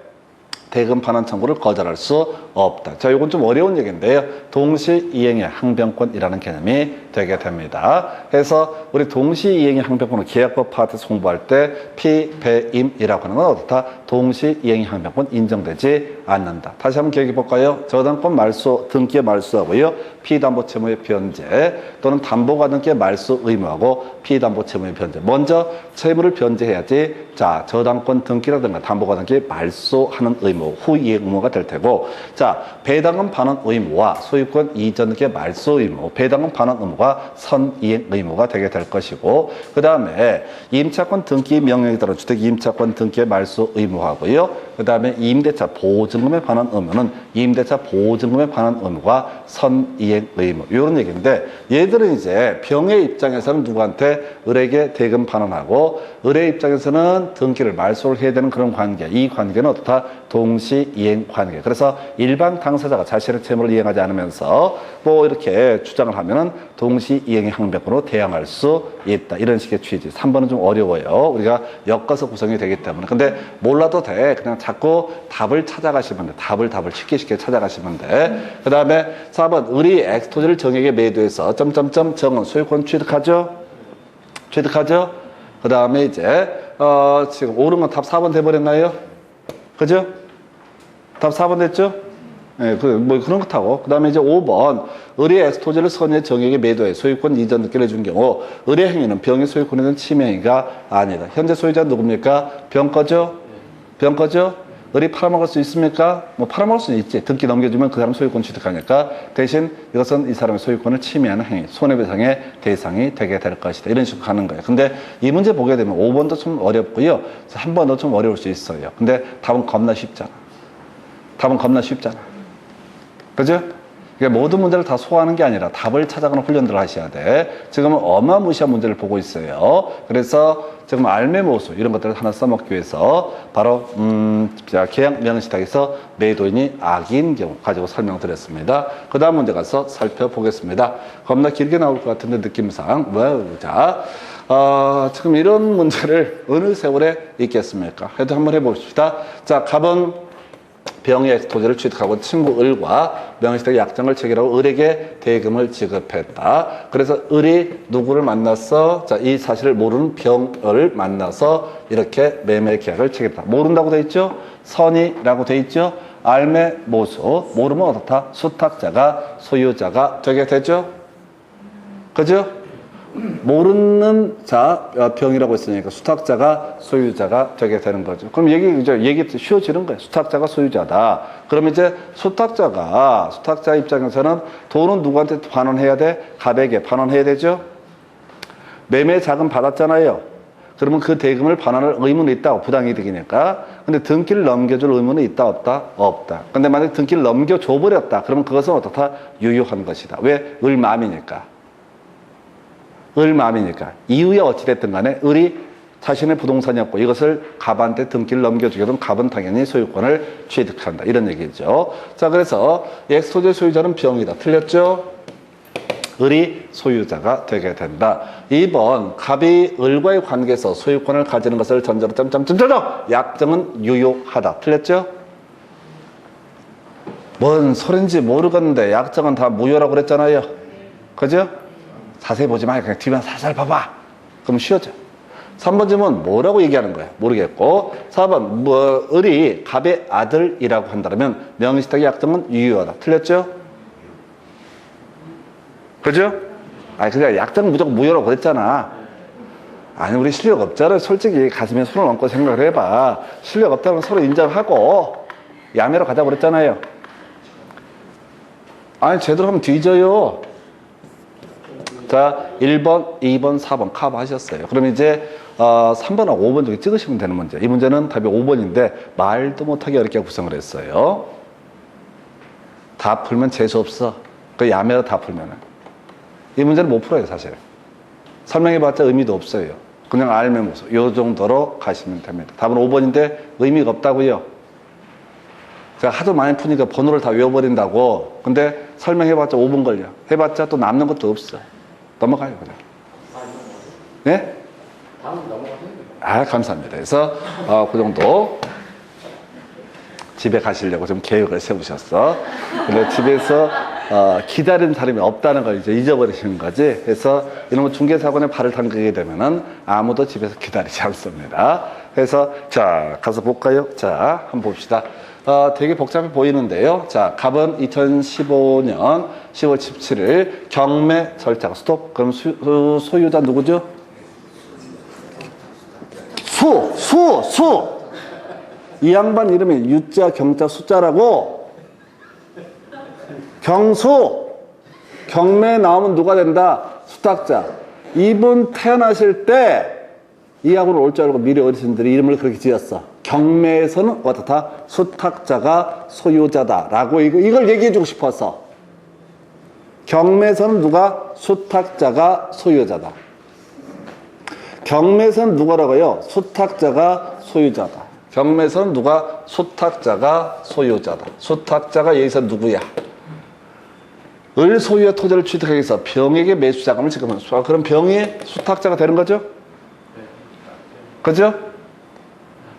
대금 반환 청구를 거절할 수 없다. 자, 이건 좀 어려운 얘기인데요. 동시이행의 항변권이라는 개념이 되게 됩니다. 그래서 우리 동시이행의 항변권을 계약법 파트에서 공부할 때 피배임이라고 하는 건 어떻다? 동시이행의 항변권 인정되지 않는다. 다시 한번 기억해 볼까요? 저당권 말소, 등기의 말소하고요. 피담보 채무의 변제 또는 담보가 등기의 말소 의무하고 피담보 채무의 변제. 먼저 채무를 변제해야지 자, 저당권 등기라든가 담보가 등기 말소하는 의무, 후이행 의무가 될 테고 자, 배당금 반환 의무와 소유권 이전 등기의 말소 의무, 배당금 반환 의무가 선이행 의무가 되게 될 것이고 그 다음에 임차권 등기 명령에 따라 주택 임차권 등기의 말소 의무하고요. 그 다음에 임대차 보증금에 관한 의무는 임대차 보증금에 관한 의무가 선이행 의무 이런 얘기인데 얘들은 이제 병의 입장에서는 누구한테? 을에게 대금 반환하고 을의 입장에서는 등기를 말소를 해야 되는 그런 관계. 이 관계는 어떻다? 동시이행 관계. 그래서 일반 당사자가 자신의 채무를 이행하지 않으면서 뭐 이렇게 주장을 하면은 동시이행의 항변권으로 대항할 수 있다. 이런 식의 취지. 3번은 좀 어려워요. 우리가 엮어서 구성이 되기 때문에. 근데 몰라도 돼. 그냥 자꾸 답을 찾아가시면 돼. 답을 쉽게 찾아가시면 돼. 그 다음에 4번. 을이 X토지를 정에게 매도해서 정은 소유권 취득하죠? 그 다음에 이제 지금 옳은 건 답 4번 돼버렸나요? 그죠? 답 4번 됐죠? 네, 뭐 그런 거 타고. 그 다음에 이제 5번. 을이 X토지를 선의 정에게 매도해 소유권 이전 등기를 해준 경우 을의 행위는 병의 소유권에 대한 침해 행위가 아니다. 현재 소유자는 누굽니까? 병 거죠? 을이 팔아먹을 수 있습니까? 뭐 팔아먹을 수는 있지. 등기 넘겨주면 그 사람 소유권 취득하니까. 대신 이것은 이 사람의 소유권을 침해하는 행위, 손해배상의 대상이 되게 될 것이다. 이런 식으로 가는 거예요. 근데 이 문제 보게 되면 5번도 좀 어렵고요. 한 번도 좀 어려울 수 있어요. 근데 답은 겁나 쉽잖아. 그죠? 그러니까 모든 문제를 다 소화하는 게 아니라 답을 찾아가는 훈련들을 하셔야 돼. 지금은 어마무시한 문제를 보고 있어요. 그래서 지금 알매모수 이런 것들을 하나 써먹기 위해서 바로 계약 명의신탁에서 매도인이 악인 경우 가지고 설명드렸습니다. 그 다음 문제 가서 살펴보겠습니다. 겁나 길게 나올 것 같은데 느낌상 자 지금 이런 문제를 어느 세월에 있겠습니까? 해도 한번 해봅시다. 자, 갑은 병의 X토지를 취득하고 친구 을과 명의신탁 약정을 체결하고 을에게 대금을 지급했다. 그래서 을이 누구를 만났어? 자, 이 사실을 모르는 병을 만나서 이렇게 매매 계약을 체결했다. 모른다고 돼 있죠? 선이라고 돼 있죠? 알매모수. 모르면 어떻다? 수탁자가 소유자가 되게 되죠? 그죠? 모르는 자 병이라고 했으니까 수탁자가 소유자가 되게 되는 거죠. 그럼 얘기 쉬워지는 거예요. 수탁자가 소유자다. 그러면 이제 수탁자 입장에서는 돈은 누구한테 반환해야 돼? 갑에게 반환해야 되죠. 매매 자금 받았잖아요. 그러면 그 대금을 반환할 의무는 있다. 부당이득이니까. 근데 등기를 넘겨줄 의무는 있다 없다? 없다. 근데 만약에 등기를 넘겨줘 버렸다. 그러면 그것은 어떻다? 유효한 것이다. 왜? 을마음이니까. 이후에 어찌됐든 간에 을이 자신의 부동산이었고 이것을 갑한테 등기를 넘겨주게 되면 갑은 당연히 소유권을 취득한다. 이런 얘기죠. 자, 그래서 X토지의 소유자는 병이다. 틀렸죠? 을이 소유자가 되게 된다. 2번 갑이 을과의 관계에서 소유권을 가지는 것을 전제로 약정은 유효하다. 틀렸죠? 뭔 소린지 모르겠는데 약정은 다 무효라고 그랬잖아요. 그죠? 자세히 보지 말고 그냥 뒤만 살살 봐봐. 그럼 쉬워져. 3번 질문 뭐라고 얘기하는 거야? 모르겠고. 4번 뭐 을이 갑의 아들이라고 한다면 명시탁의 약정은 유효하다. 틀렸죠? 그죠? 아니 그냥 약정은 무조건 무효라고 그랬잖아. 아니 우리 실력 없잖아. 솔직히 가슴에 손을 얹고 생각을 해봐. 실력 없다면 서로 인정하고 야매로 가자고 그랬잖아요. 아니 제대로 하면 뒤져요. 자 1번, 2번, 4번 커버하셨어요. 그럼 이제 3번하고 5번 중에 찍으시면 되는 문제. 이 문제는 답이 5번인데 말도 못하게 어렵게 구성을 했어요. 다 풀면 재수없어. 그 야매로 다 풀면은. 이 문제는 못 풀어요 사실. 설명해봤자 의미도 없어요. 그냥 알면 무슨 요 정도로 가시면 됩니다. 답은 5번인데 의미가 없다고요. 제가 하도 많이 푸니까 번호를 다 외워버린다고. 근데 설명해봤자 5분 걸려. 해봤자 또 남는 것도 없어. 넘어가요 그냥. 네? 다음 넘어가세요. 아 감사합니다. 그래서 그 정도 집에 가시려고 좀 계획을 세우셨어. 근데 집에서 기다리는 사람이 없다는 걸 이제 잊어버리시는 거지. 그래서 이런 중개사건에 발을 담그게 되면은 아무도 집에서 기다리지 않습니다. 그래서 자 가서 볼까요? 자 한번 봅시다. 되게 복잡해 보이는데요. 자 갑은 2015년 10월 17일 경매 절차가 스톱. 그럼 소유자 누구죠? 수! 이 양반 이름이 유자, 경자, 숫자라고. 경수. 경매에 나오면 누가 된다? 수탁자. 이분 태어나실 때 이 학원을 올 줄 알고 미래 어르신들이 이름을 그렇게 지었어. 경매에서는 어떻다? 수탁자가 소유자다라고 이걸 얘기해주고 싶었어. 경매에서는 누가? 수탁자가 소유자다. 경매에서는 누가라고요? 수탁자가 소유자다. 경매에서는 누가? 수탁자가 소유자다. 수탁자가 여기서 누구야? 을 소유의 토지를 취득하기 위해서 병에게 매수자금을 지급하는 수. 그럼 병이 수탁자가 되는 거죠? 그죠?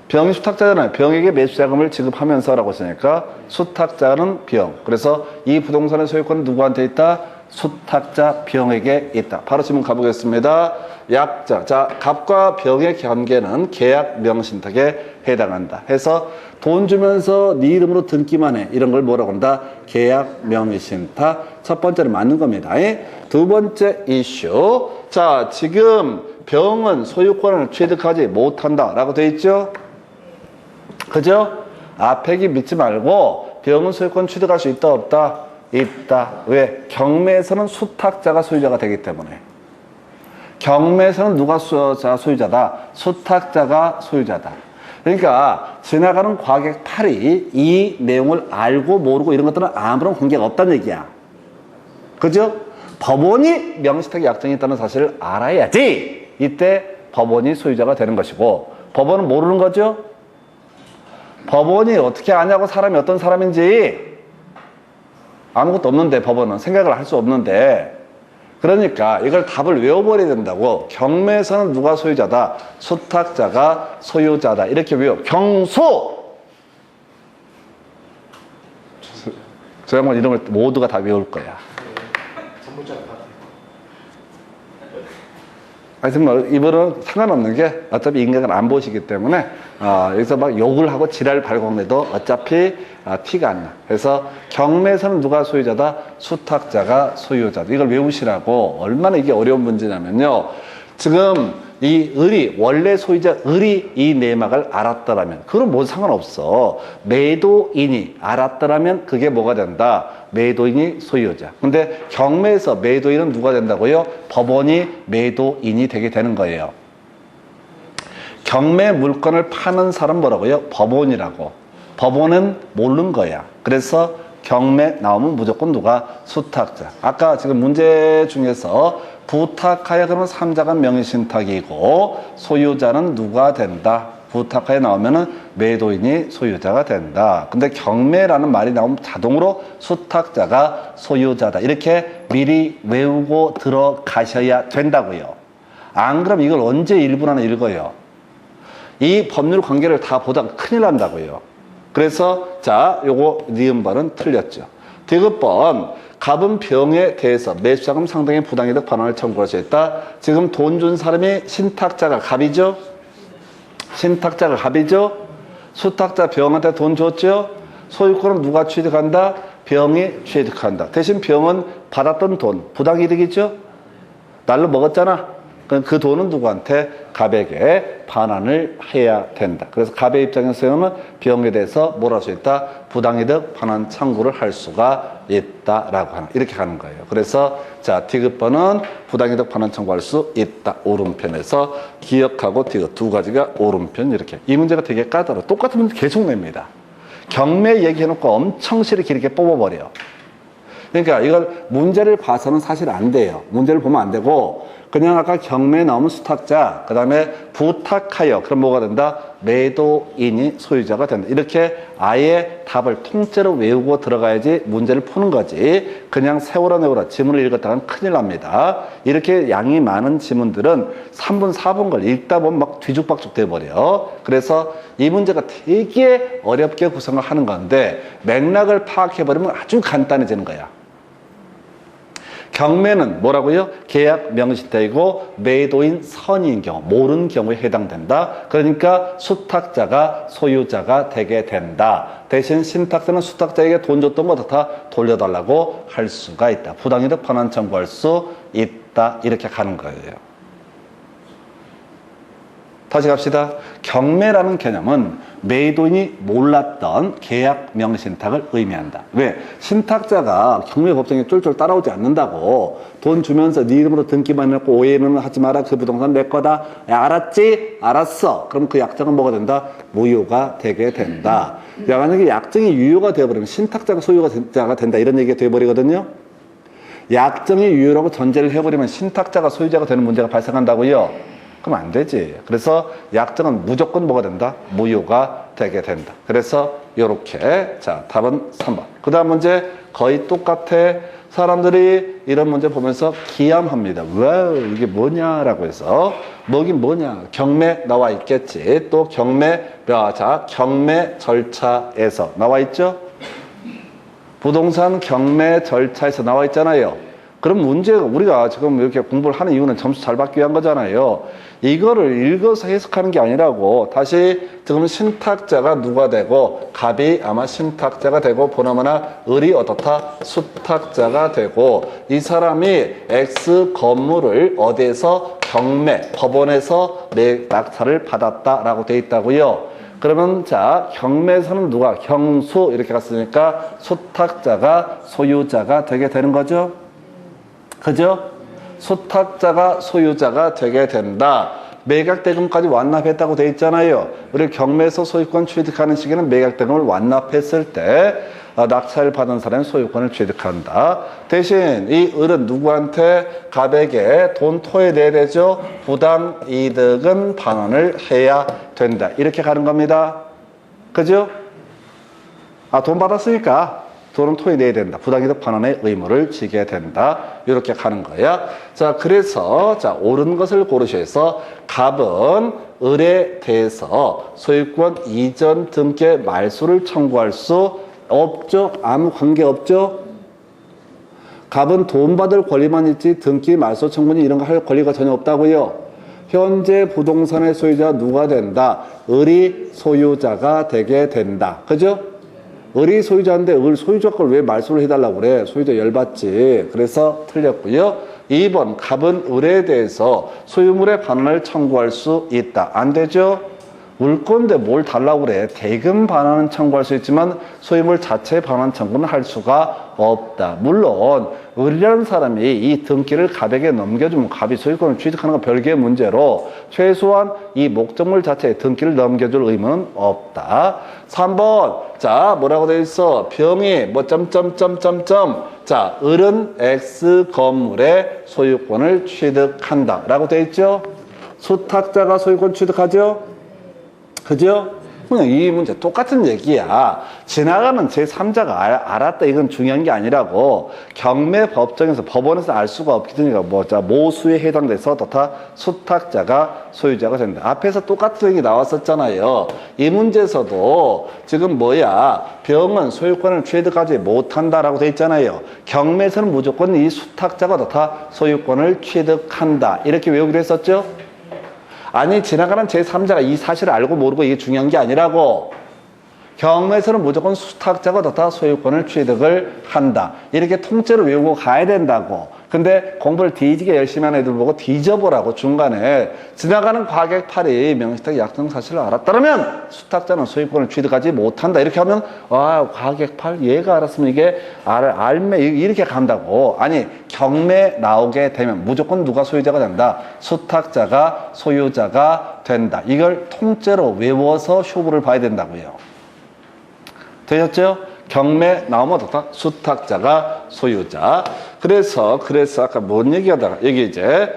병이 수탁자잖아요. 병에게 매수자금을 지급하면서라고 했으니까 수탁자는 병. 그래서 이 부동산의 소유권은 누구한테 있다? 수탁자 병에게 있다. 바로 질문 가보겠습니다. 약자. 자, 갑과 병의 관계는 계약 명신탁에 해당한다. 해서 돈 주면서 네 이름으로 등기만 해. 이런 걸 뭐라고 한다? 계약 명의신탁. 첫 번째는 맞는 겁니다. 두 번째 이슈. 자, 지금 병은 소유권을 취득하지 못한다. 라고 되어 있죠? 그죠? 앞에 기 믿지 말고 병은 소유권 취득할 수 있다, 없다? 있다. 왜? 경매에서는 수탁자가 소유자가 되기 때문에. 경매에서는 누가 소유자다? 수탁자가 소유자다. 그러니까 지나가는 과객 8이 이 내용을 알고 모르고 이런 것들은 아무런 관계가 없다는 얘기야. 그죠? 법원이 명시탁의 약정이 있다는 사실을 알아야지 이때 법원이 소유자가 되는 것이고, 법원은 모르는 거죠? 법원이 어떻게 아냐고 사람이 어떤 사람인지 아무것도 없는데, 법원은 생각을 할 수 없는데, 그러니까 이걸 답을 외워버려야 된다고. 경매에서는 누가 소유자다? 수탁자가 소유자다. 이렇게 외워. 경소! 저 양반 이런 걸 모두가 다 외울 거야. 하여튼 이분은 상관없는 게 어차피 인간을 안 보시기 때문에 여기서 막 욕을 하고 지랄 발광내도 어차피 티가 안 나. 그래서 경매에서는 누가 소유자다? 수탁자가 소유자다. 이걸 외우시라고. 얼마나 이게 어려운 문제냐면요. 지금 이 을이, 원래 소유자 을이 이 내막을 알았더라면, 그건 뭐 상관없어. 매도인이 알았더라면 그게 뭐가 된다? 매도인이 소유자. 근데 경매에서 매도인은 누가 된다고요? 법원이 매도인이 되게 되는 거예요. 경매 물건을 파는 사람 뭐라고요? 법원이라고. 법원은 모르는 거야. 그래서 경매 나오면 무조건 누가? 수탁자. 아까 지금 문제 중에서 부탁하여 그러면 3자간 명의신탁이고 소유자는 누가 된다? 부탁하여 나오면은 매도인이 소유자가 된다. 근데 경매라는 말이 나오면 자동으로 수탁자가 소유자다. 이렇게 미리 외우고 들어가셔야 된다고요. 안 그럼 이걸 언제 1분 안에 읽어요? 이 법률 관계를 다 보다가 큰일 난다고요. 그래서 자, 요거 니은번은 틀렸죠. 디귿번, 갑은 병에 대해서 매수자금 상당의 부당이득 반환을 청구할 수 있다. 지금 돈 준 사람이 신탁자가 갑이죠. 신탁자가 갑이죠. 수탁자 병한테 돈 줬죠. 소유권은 누가 취득한다? 병이 취득한다. 대신 병은 받았던 돈, 부당이득이죠. 날로 먹었잖아. 그 돈은 누구한테? 갑에게 반환을 해야 된다. 그래서 갑의 입장에서는 병에 대해서 뭘 할 수 있다? 부당이득 반환 청구를 할 수가 있다라고 하는, 이렇게 가는 거예요. 그래서 자, 디귿번은 부당이득 반환 청구할 수 있다. 오른편에서 기억하고 디귿 두 가지가 오른편. 이렇게. 이 문제가 되게 까다로워. 똑같은 문제 계속 냅니다. 경매 얘기해놓고 엄청 실이 길게 뽑아버려. 그러니까 이걸 문제를 봐서는 사실 안 돼요. 문제를 보면 안 되고, 그냥 아까 경매에 나오면 수탁자, 그 다음에 부탁하여, 그럼 뭐가 된다? 매도인이 소유자가 된다. 이렇게 아예 답을 통째로 외우고 들어가야지 문제를 푸는 거지. 그냥 세워라 내워라 지문을 읽었다가는 큰일 납니다. 이렇게 양이 많은 지문들은 3분 4분 걸 읽다 보면 막 뒤죽박죽 돼버려. 그래서 이 문제가 되게 어렵게 구성을 하는 건데 맥락을 파악해버리면 아주 간단해지는 거야. 경매는 뭐라고요? 계약 명시되고 매도인 선의인 경우, 모르는 경우에 해당된다. 그러니까 수탁자가 소유자가 되게 된다. 대신 신탁자는 수탁자에게 돈 줬던 거 다 돌려달라고 할 수가 있다. 부당이득 반환 청구할 수 있다. 이렇게 가는 거예요. 다시 갑시다. 경매라는 개념은 매도인이 몰랐던 계약 명신탁을 의미한다. 왜? 신탁자가 경매 법정에 쫄쫄 따라오지 않는다고. 돈 주면서 네 이름으로 등기만 해놓고 오해는 하지 마라. 그 부동산 내 거다. 야, 알았지? 알았어. 그럼 그 약정은 뭐가 된다? 무효가 되게 된다. 야, 만약에 약정이 유효가 되어버리면 신탁자가 소유자가 된다. 이런 얘기가 되어버리거든요. 약정이 유효라고 전제를 해버리면 신탁자가 소유자가 되는 문제가 발생한다고요. 그럼 안 되지. 그래서 약정은 무조건 뭐가 된다? 무효가 되게 된다. 그래서 요렇게. 자, 답은 3번. 그 다음 문제 거의 똑같아. 사람들이 이런 문제 보면서 기함합니다. 와, 이게 뭐냐라고 해서. 뭐긴 뭐냐. 경매 나와 있겠지. 또 경매, 자, 경매 절차에서 나와 있죠? 부동산 경매 절차에서 나와 있잖아요. 그럼 문제가, 우리가 지금 이렇게 공부를 하는 이유는 점수 잘 받기 위한 거잖아요. 이거를 읽어서 해석하는 게 아니라고. 다시 지금 신탁자가 누가 되고, 갑이 아마 신탁자가 되고, 보나마나 을이 어떻다? 수탁자가 되고, 이 사람이 X 건물을 어디에서 경매, 법원에서 낙찰을 받았다라고 돼 있다고요. 그러면 자, 경매에서는 누가? 경수 이렇게 갔으니까 수탁자가 소유자가 되게 되는 거죠. 그죠? 수탁자가 소유자가 되게 된다. 매각대금까지 완납했다고 돼 있잖아요. 우리 경매에서 소유권 취득하는 시기는 매각대금을 완납했을 때 낙찰 받은 사람이 소유권을 취득한다. 대신 이 을은 누구한테? 갑에게 돈 토해내야 되죠. 부당이득은 반환을 해야 된다. 이렇게 가는 겁니다. 그죠? 돈 받았으니까 돈은 토해내야 된다. 부당이득 반환의 의무를 지게 된다. 이렇게 가는 거야. 자, 그래서 자, 옳은 것을 고르셔서 갑은 을에 대해서 소유권 이전 등기의 말소를 청구할 수 없죠. 아무 관계 없죠. 갑은 돈 받을 권리만 있지 등기 말소 청구니 이런 거 할 권리가 전혀 없다고요. 현재 부동산의 소유자가 누가 된다? 을이 소유자가 되게 된다. 그죠? 을이 소유자인데 을 소유자 걸 왜 말소를 해달라고 그래? 소유자 열받지. 그래서 틀렸고요. 2번 갑은 을에 대해서 소유물의 반환을 청구할 수 있다. 안 되죠? 물건인데 뭘 달라고 그래? 대금 반환은 청구할 수 있지만 소유물 자체 반환 청구는 할 수가 없다. 물론 을이라는 사람이 이 등기를 갑에게 넘겨주면 갑이 소유권을 취득하는 건 별개의 문제로 최소한 이 목적물 자체에 등기를 넘겨줄 의무는 없다. 3번 자, 뭐라고 되어 있어? 병이 뭐 점점점점점. 자, 을은 X 건물의 소유권을 취득한다 라고 되어 있죠. 수탁자가 소유권 취득하죠. 그죠? 그냥 이 문제 똑같은 얘기야. 지나가는 제3자가 알았다. 이건 중요한 게 아니라고. 경매 법정에서 법원에서 알 수가 없기 때문에 모수에 해당돼서 다 수탁자가 소유자가 된다. 앞에서 똑같은 얘기 나왔었잖아요. 이 문제에서도 지금 병은 소유권을 취득하지 못한다라고 돼 있잖아요. 경매에서는 무조건 이 수탁자가 다 소유권을 취득한다. 이렇게 외우기로 했었죠? 아니, 지나가는 제3자가 이 사실을 알고 모르고 이게 중요한 게 아니라고. 경매에서는 무조건 수탁자가 다 소유권을 취득을 한다. 이렇게 통째로 외우고 가야 된다고. 근데 공부를 뒤지게 열심히 하는 애들 보고 뒤져보라고. 중간에 지나가는 과객팔이 명시하게 약정 사실을 알았다면 수탁자는 소유권을 취득하지 못한다. 이렇게 하면 과객팔 얘가 알았으면 이게 알매 이렇게 간다고. 아니, 경매 나오게 되면 무조건 누가 소유자가 된다. 수탁자가 소유자가 된다. 이걸 통째로 외워서 쇼부를 봐야 된다고요. 되셨죠? 경매 나오면 다 수탁자가 소유자. 그래서 아까 뭔 얘기하다가 여기 이제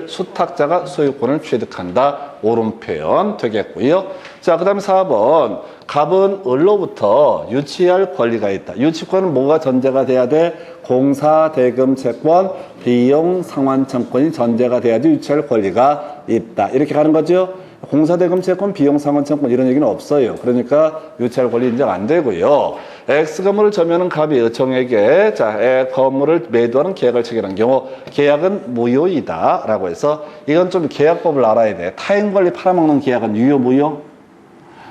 수탁자가 소유권을 취득한다. 옳은 표현 되겠고요. 자, 그다음에 4번. 갑은 을로부터 유치할 권리가 있다. 유치권은 뭐가 전제가 돼야 돼? 공사, 대금, 채권, 비용, 상환청권이 전제가 돼야지 유치할 권리가 있다. 이렇게 가는 거죠. 공사대금 채권, 비용 상환청권 이런 얘기는 없어요. 그러니까 유치할 권리 인정 안 되고요. X 건물을 점유하는 갑이 여청에게 건물을 매도하는 계약을 체결한 경우 계약은 무효이다 라고 해서 이건 좀 계약법을 알아야 돼. 타인 권리 팔아먹는 계약은 유효, 무효?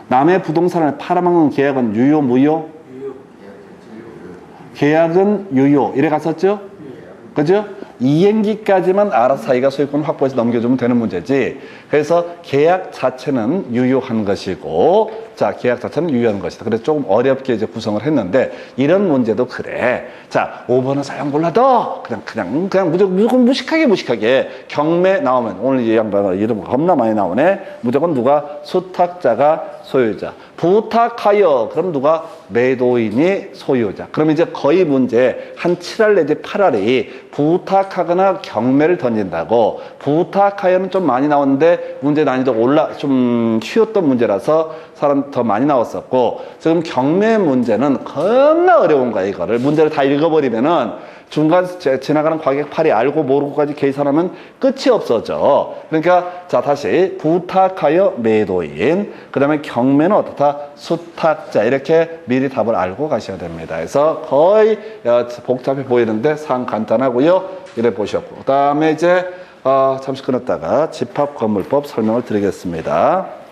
남의 부동산을 팔아먹는 계약은 유효, 무효? 계약은 유효. 이래 갔었죠? 그죠? 이행기까지만 알아서 자기가 소유권을 확보해서 넘겨주면 되는 문제지. 그래서 계약 자체는 유효한 것이고, 계약 자체는 유효한 것이다. 그래서 조금 어렵게 이제 구성을 했는데, 이런 문제도 그래. 5번은 사용 몰라도 그냥 무조건 무식하게 경매 나오면 오늘 이 양반 이름 겁나 많이 나오네. 무조건 누가 수탁자가 소유자. 부탁하여 그럼 누가 매도인이 소유자. 그럼 이제 거의 문제 한 7할 내지 8할이 부탁하거나 경매를 던진다고. 부탁하여는 좀 많이 나오는데 문제 난이도가 좀 쉬웠던 문제라서 사람 더 많이 나왔었고, 지금 경매 문제는 겁나 어려운 거야. 이거를 문제를 다 읽어버리면은 중간 지나가는 과객팔이 알고 모르고까지 계산하면 끝이 없어져. 그러니까 다시 부탁하여 매도인, 그 다음에 경매는 어떻다? 수탁자. 이렇게 미리 답을 알고 가셔야 됩니다. 그래서 거의 복잡해 보이는데 상 간단하고요. 이래 보셨고, 그 다음에 이제 잠시 끊었다가 집합건물법 설명을 드리겠습니다.